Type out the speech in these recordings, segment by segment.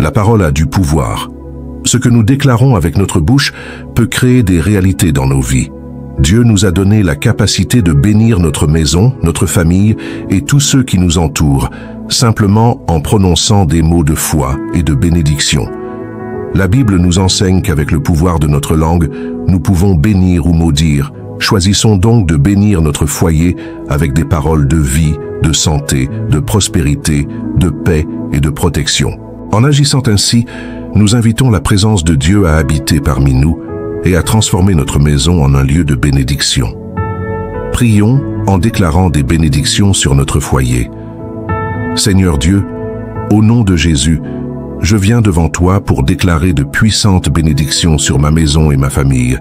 La parole a du pouvoir. Ce que nous déclarons avec notre bouche peut créer des réalités dans nos vies. Dieu nous a donné la capacité de bénir notre maison, notre famille et tous ceux qui nous entourent, simplement en prononçant des mots de foi et de bénédiction. La Bible nous enseigne qu'avec le pouvoir de notre langue, nous pouvons bénir ou maudire. Choisissons donc de bénir notre foyer avec des paroles de vie, de santé, de prospérité, de paix et de protection. En agissant ainsi, nous invitons la présence de Dieu à habiter parmi nous et à transformer notre maison en un lieu de bénédiction. Prions en déclarant des bénédictions sur notre foyer. Seigneur Dieu, au nom de Jésus, je viens devant toi pour déclarer de puissantes bénédictions sur ma maison et ma famille.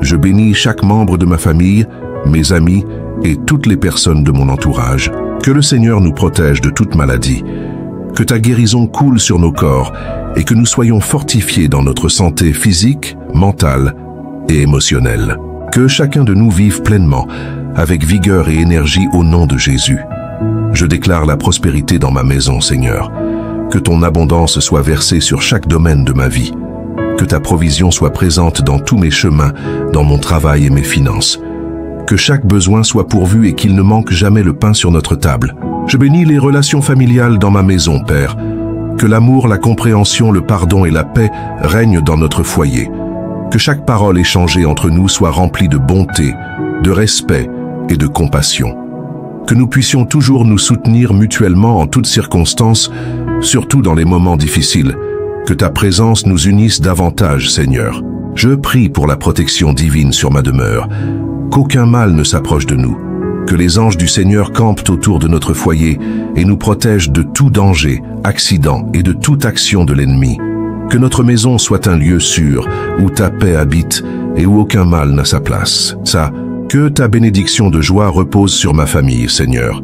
Je bénis chaque membre de ma famille, mes amis et toutes les personnes de mon entourage. Que le Seigneur nous protège de toute maladie. Que ta guérison coule sur nos corps et que nous soyons fortifiés dans notre santé physique, mentale et émotionnelle. Que chacun de nous vive pleinement, avec vigueur et énergie au nom de Jésus. Je déclare la prospérité dans ma maison, Seigneur. Que ton abondance soit versée sur chaque domaine de ma vie. Que ta provision soit présente dans tous mes chemins, dans mon travail et mes finances. Que chaque besoin soit pourvu et qu'il ne manque jamais le pain sur notre table. Je bénis les relations familiales dans ma maison, Père. Que l'amour, la compréhension, le pardon et la paix règnent dans notre foyer. Que chaque parole échangée entre nous soit remplie de bonté, de respect et de compassion. Que nous puissions toujours nous soutenir mutuellement en toutes circonstances, surtout dans les moments difficiles. Que ta présence nous unisse davantage, Seigneur. Je prie pour la protection divine sur ma demeure. Qu'aucun mal ne s'approche de nous. Que les anges du Seigneur campent autour de notre foyer et nous protègent de tout danger, accident et de toute action de l'ennemi. Que notre maison soit un lieu sûr où ta paix habite et où aucun mal n'a sa place. Que ta bénédiction de joie repose sur ma famille, Seigneur.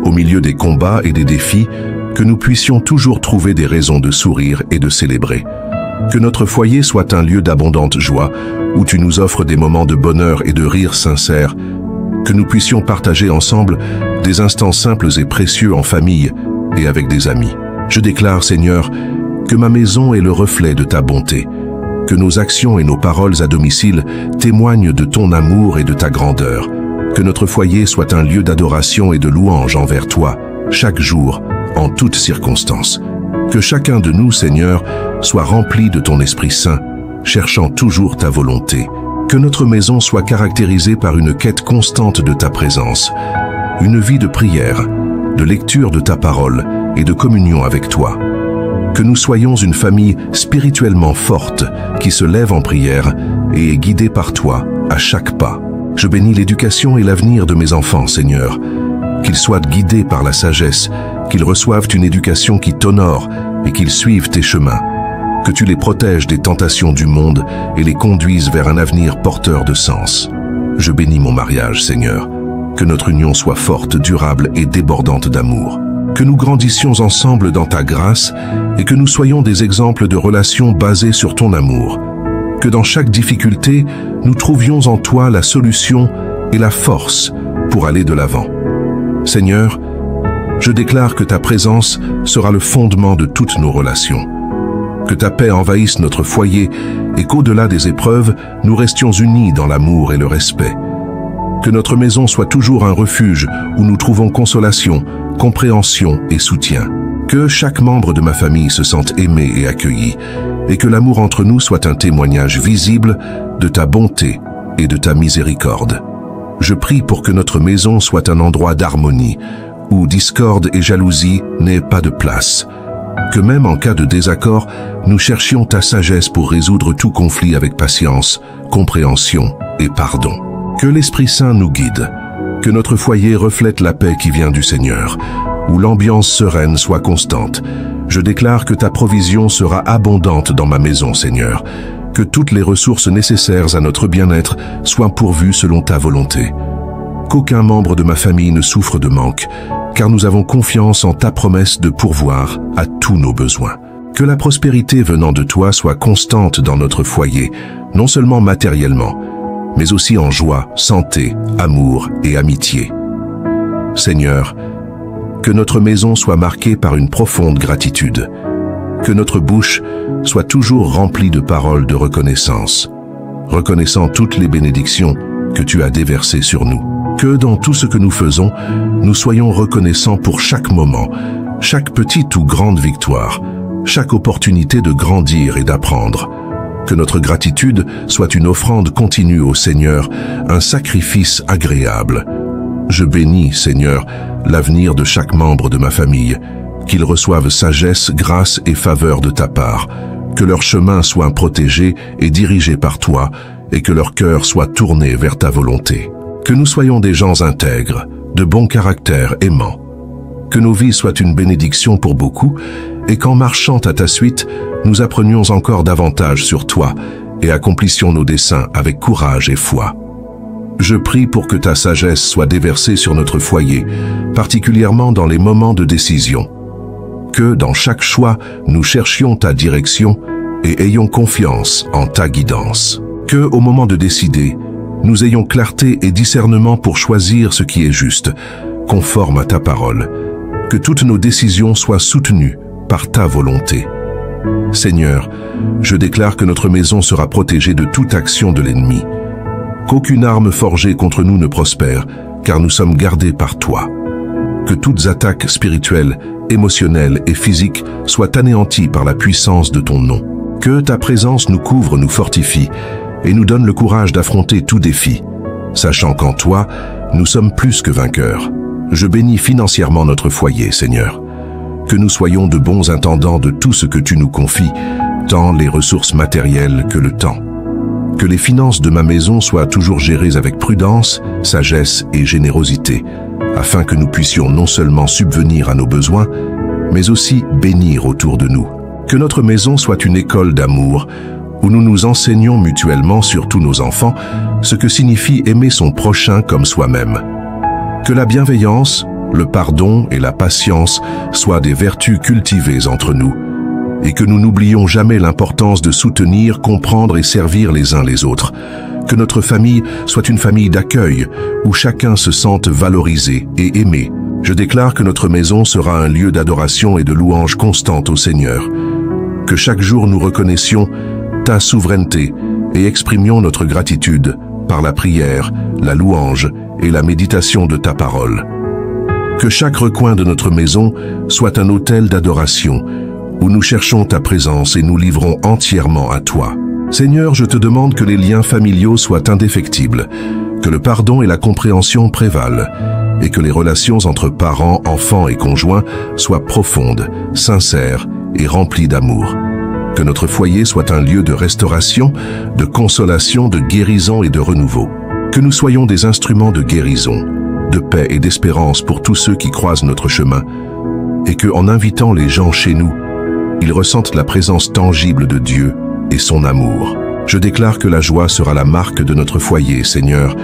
Au milieu des combats et des défis, que nous puissions toujours trouver des raisons de sourire et de célébrer. Que notre foyer soit un lieu d'abondante joie, où tu nous offres des moments de bonheur et de rire sincères. Que nous puissions partager ensemble des instants simples et précieux en famille et avec des amis. Je déclare, Seigneur, que ma maison est le reflet de ta bonté. Que nos actions et nos paroles à domicile témoignent de ton amour et de ta grandeur. Que notre foyer soit un lieu d'adoration et de louange envers toi, chaque jour, en toutes circonstances. Que chacun de nous, Seigneur, soit rempli de ton Esprit Saint, cherchant toujours ta volonté. Que notre maison soit caractérisée par une quête constante de ta présence, une vie de prière, de lecture de ta parole et de communion avec toi. Que nous soyons une famille spirituellement forte qui se lève en prière et est guidée par toi à chaque pas. Je bénis l'éducation et l'avenir de mes enfants, Seigneur. Qu'ils soient guidés par la sagesse, qu'ils reçoivent une éducation qui t'honore et qu'ils suivent tes chemins. Que tu les protèges des tentations du monde et les conduises vers un avenir porteur de sens. Je bénis mon mariage, Seigneur. Que notre union soit forte, durable et débordante d'amour. Que nous grandissions ensemble dans ta grâce et que nous soyons des exemples de relations basées sur ton amour. Que dans chaque difficulté, nous trouvions en toi la solution et la force pour aller de l'avant. Seigneur, je déclare que ta présence sera le fondement de toutes nos relations. Que ta paix envahisse notre foyer et qu'au-delà des épreuves, nous restions unis dans l'amour et le respect. Que notre maison soit toujours un refuge où nous trouvons consolation, compréhension et soutien. Que chaque membre de ma famille se sente aimé et accueilli, et que l'amour entre nous soit un témoignage visible de ta bonté et de ta miséricorde. Je prie pour que notre maison soit un endroit d'harmonie, où discorde et jalousie n'aient pas de place. Que même en cas de désaccord, nous cherchions ta sagesse pour résoudre tout conflit avec patience, compréhension et pardon. Que l'Esprit Saint nous guide, que notre foyer reflète la paix qui vient du Seigneur, où l'ambiance sereine soit constante. Je déclare que ta provision sera abondante dans ma maison, Seigneur, que toutes les ressources nécessaires à notre bien-être soient pourvues selon ta volonté. Qu'aucun membre de ma famille ne souffre de manque, car nous avons confiance en ta promesse de pourvoir à tous nos besoins. Que la prospérité venant de toi soit constante dans notre foyer, non seulement matériellement, mais aussi en joie, santé, amour et amitié. Seigneur, que notre maison soit marquée par une profonde gratitude, Que notre bouche soit toujours remplie de paroles de reconnaissance, reconnaissant toutes les bénédictions que tu as déversées sur nous. Que dans tout ce que nous faisons, nous soyons reconnaissants pour chaque moment, chaque petite ou grande victoire, chaque opportunité de grandir et d'apprendre. Que notre gratitude soit une offrande continue au Seigneur, un sacrifice agréable. Je bénis, Seigneur, l'avenir de chaque membre de ma famille, qu'ils reçoivent sagesse, grâce et faveur de ta part, que leur chemin soit protégé et dirigé par toi, et que leur cœur soit tourné vers ta volonté. Que nous soyons des gens intègres, de bon caractère, aimants. Que nos vies soient une bénédiction pour beaucoup, et qu'en marchant à ta suite, nous apprenions encore davantage sur toi, et accomplissions nos desseins avec courage et foi. Je prie pour que ta sagesse soit déversée sur notre foyer, particulièrement dans les moments de décision. Que, dans chaque choix, nous cherchions ta direction et ayons confiance en ta guidance. Que, au moment de décider, nous ayons clarté et discernement pour choisir ce qui est juste, conforme à ta parole. Que toutes nos décisions soient soutenues par ta volonté. Seigneur, je déclare que notre maison sera protégée de toute action de l'ennemi. Qu'aucune arme forgée contre nous ne prospère, car nous sommes gardés par toi. Que toutes attaques spirituelles, émotionnelles et physiques soient anéanties par la puissance de ton nom. Que ta présence nous couvre, nous fortifie et nous donne le courage d'affronter tout défi, sachant qu'en toi, nous sommes plus que vainqueurs. Je bénis financièrement notre foyer, Seigneur. Que nous soyons de bons intendants de tout ce que tu nous confies, tant les ressources matérielles que le temps. Que les finances de ma maison soient toujours gérées avec prudence, sagesse et générosité, afin que nous puissions non seulement subvenir à nos besoins, mais aussi bénir autour de nous. Que notre maison soit une école d'amour, où nous nous enseignons mutuellement, surtout nos enfants, ce que signifie aimer son prochain comme soi-même. Que la bienveillance, le pardon et la patience soient des vertus cultivées entre nous, et que nous n'oublions jamais l'importance de soutenir, comprendre et servir les uns les autres. Que notre famille soit une famille d'accueil, où chacun se sente valorisé et aimé. Je déclare que notre maison sera un lieu d'adoration et de louange constante au Seigneur. Que chaque jour nous reconnaissions ta souveraineté et exprimions notre gratitude par la prière, la louange et la méditation de ta parole. Que chaque recoin de notre maison soit un autel d'adoration, où nous cherchons ta présence et nous livrons entièrement à toi. Seigneur, je te demande que les liens familiaux soient indéfectibles, que le pardon et la compréhension prévalent, et que les relations entre parents, enfants et conjoints soient profondes, sincères et remplies d'amour. Que notre foyer soit un lieu de restauration, de consolation, de guérison et de renouveau. Que nous soyons des instruments de guérison, de paix et d'espérance pour tous ceux qui croisent notre chemin, et que, en invitant les gens chez nous, ils ressentent la présence tangible de Dieu et son amour. Je déclare que la joie sera la marque de notre foyer, Seigneur,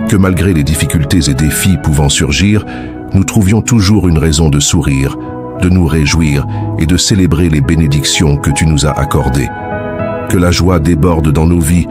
que malgré les difficultés et défis pouvant surgir, nous trouvions toujours une raison de sourire, de nous réjouir et de célébrer les bénédictions que tu nous as accordées. Que la joie déborde dans nos vies